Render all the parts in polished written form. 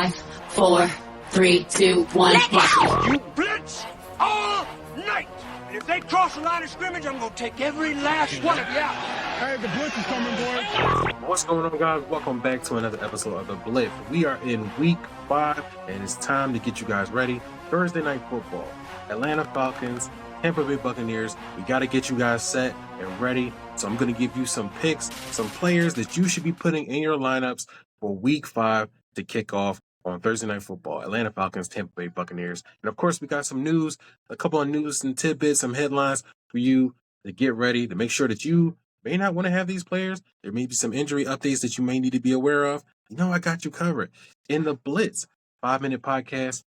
5, 4, 3, 2, 1. You blitz all night. And if they cross the line of scrimmage, I'm going to take every last one of you out. Hey, the blitz is coming, boys. What's going on, guys? Welcome back to another episode of The Blitz. We are in week 5, and it's time to get you guys ready. Thursday night football. Atlanta Falcons, Tampa Bay Buccaneers. We got to get you guys set and ready. So I'm going to give you some picks, some players that you should be putting in your lineups for week 5 to kick off on Thursday night football. Atlanta Falcons, Tampa Bay Buccaneers. And of course, we got some news, a couple of news and tidbits, some headlines for you to get ready, to make sure that you may not want to have these players. There may be some injury updates that you may need to be aware of. You know, I got you covered. In the Blitz, 5-minute podcast,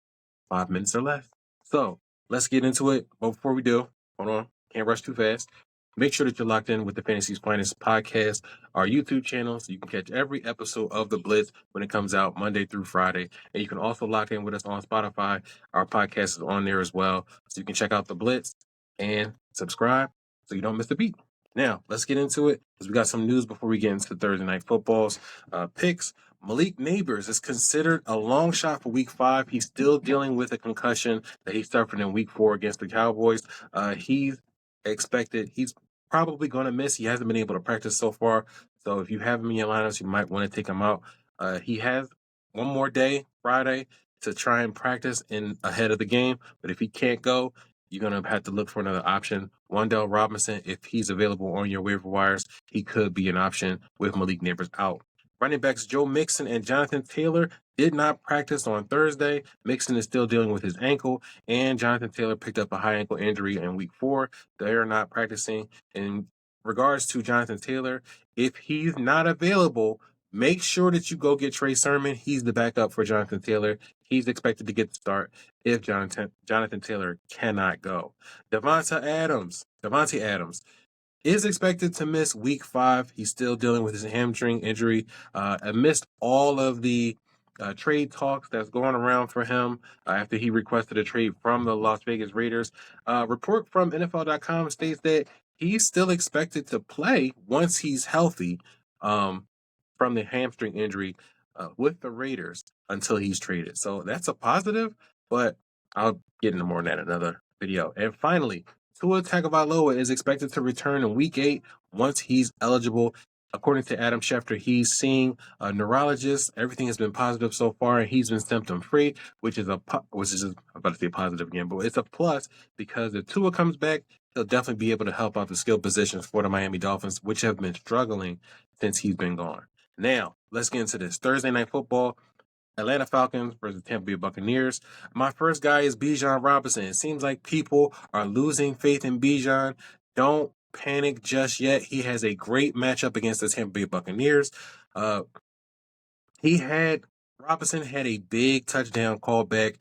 5 minutes or less. So let's get into it. But before we do, hold on, can't rush too fast. Make sure that you're locked in with the Fantasy's Finest podcast, our YouTube channel, so you can catch every episode of The Blitz when it comes out Monday through Friday. And you can also lock in with us on Spotify. Our podcast is on there as well. So you can check out The Blitz and subscribe so you don't miss a beat. Now, let's get into it, because we got some news before we get into Thursday Night Football's picks. Malik Neighbors is considered a long shot for week 5. He's still dealing with a concussion that he suffered in week 4 against the Cowboys. He's probably going to miss. He hasn't been able to practice so far. So if you have him in your lineups, you might want to take him out. He has one more day, Friday, to try and practice ahead of the game. But if he can't go, you're going to have to look for another option. Wan'Dale Robinson, if he's available on your waiver wires, he could be an option with Malik Neighbors out. Running backs Joe Mixon and Jonathan Taylor did not practice on Thursday. Mixon is still dealing with his ankle, and Jonathan Taylor picked up a high ankle injury in week 4. They are not practicing. In regards to Jonathan Taylor, if he's not available, make sure that you go get Trey Sermon. He's the backup for Jonathan Taylor. He's expected to get the start if Jonathan Taylor cannot go. Davante Adams is expected to miss week 5. He's still dealing with his hamstring injury. Amidst all of the trade talks that's going around for him after he requested a trade from the Las Vegas Raiders. Report from NFL.com states that he's still expected to play once he's healthy from the hamstring injury with the Raiders until he's traded. So that's a positive, but I'll get into more on that in another video. And finally, Tua Tagovailoa is expected to return in week 8 once he's eligible. According to Adam Schefter, he's seeing a neurologist. Everything has been positive so far, and he's been symptom-free, which is I'm about to say positive again, but it's a plus, because if Tua comes back, he'll definitely be able to help out the skill positions for the Miami Dolphins, which have been struggling since he's been gone. Now, let's get into this. Thursday Night Football, Atlanta Falcons versus Tampa Bay Buccaneers. My first guy is Bijan Robinson. It seems like people are losing faith in Bijan. Don't panic just yet. He has a great matchup against the Tampa Bay Buccaneers. Robinson had a big touchdown callback.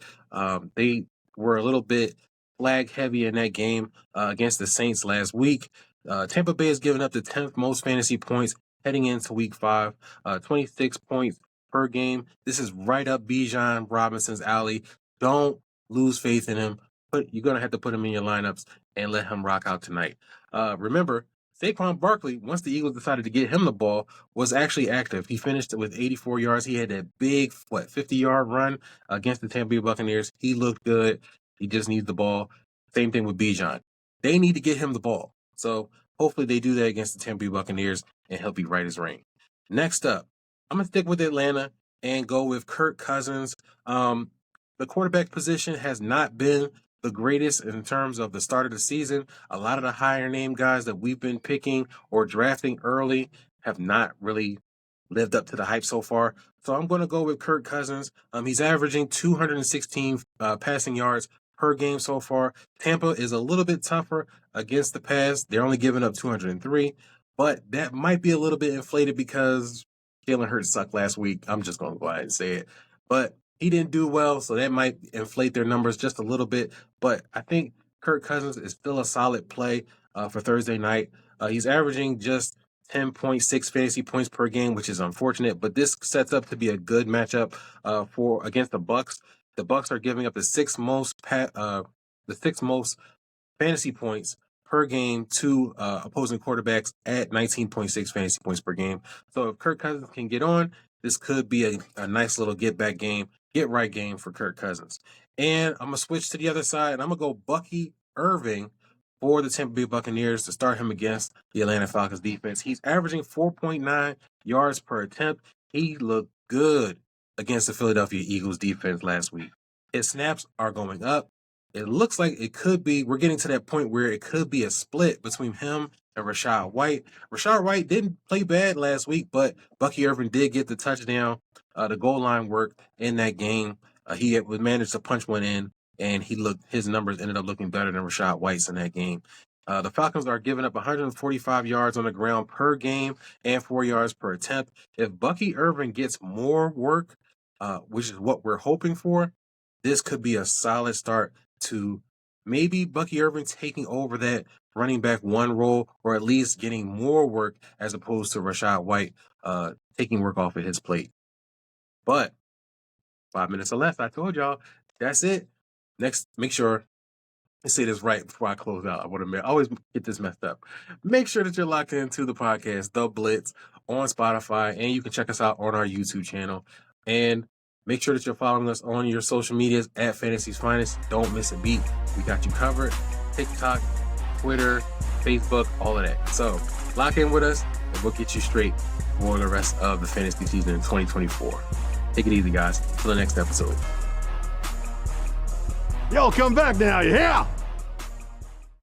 They were a little bit flag heavy in that game against the Saints last week. Tampa Bay has given up the 10th most fantasy points heading into week 5, 26 points per game. This is right up Bijan Robinson's alley. Don't lose faith in him. You're going to have to put him in your lineups and let him rock out tonight. Remember, Saquon Barkley, once the Eagles decided to get him the ball, was actually active. He finished with 84 yards. He had that big, 50-yard run against the Tampa Bay Buccaneers. He looked good. He just needs the ball. Same thing with Bijan. They need to get him the ball. So hopefully they do that against the Tampa Bay Buccaneers, and he'll be right as rain. Next up, I'm going to stick with Atlanta and go with Kirk Cousins. The quarterback position has not been the greatest in terms of the start of the season. A lot of the higher name guys that we've been picking or drafting early have not really lived up to the hype so far. So I'm going to go with Kirk Cousins. He's averaging 216 passing yards per game so far. Tampa is a little bit tougher against the pass. They're only giving up 203, but that might be a little bit inflated because Jalen Hurts sucked last week. I'm just going to go ahead and say it. But he didn't do well, so that might inflate their numbers just a little bit. But I think Kirk Cousins is still a solid play for Thursday night. He's averaging just 10.6 fantasy points per game, which is unfortunate. But this sets up to be a good matchup against the Bucs. The Bucs are giving up the sixth most fantasy points per game to opposing quarterbacks at 19.6 fantasy points per game. So if Kirk Cousins can get on, this could be a nice little get-back game get right game for Kirk Cousins. And I'm going to switch to the other side, and I'm going to go Bucky Irving for the Tampa Bay Buccaneers to start him against the Atlanta Falcons defense. He's averaging 4.9 yards per attempt. He looked good against the Philadelphia Eagles defense last week. His snaps are going up. It looks like it could be, we're getting to that point where it could be a split between him and Rachaad White. Rachaad White didn't play bad last week, but Bucky Irving did get the touchdown. The goal line work in that game. He had managed to punch one in, and his numbers ended up looking better than Rachaad White's in that game. The Falcons are giving up 145 yards on the ground per game and 4 yards per attempt. If Bucky Irving gets more work, which is what we're hoping for, this could be a solid start to maybe Bucky Irving taking over that running back one role, or at least getting more work as opposed to Rachaad White taking work off of his plate. But 5 minutes or less, I told y'all, that's it. Next, make sure I say this right before I close out. I always get this messed up. Make sure that you're locked into the podcast, The Blitz, on Spotify, and you can check us out on our YouTube channel. And make sure that you're following us on your social medias at Fantasy's Finest. Don't miss a beat. We got you covered. TikTok, Twitter, Facebook, all of that. So lock in with us, and we'll get you straight for the rest of the fantasy season in 2024. Take it easy, guys. Till the next episode. Yo, come back now, yeah!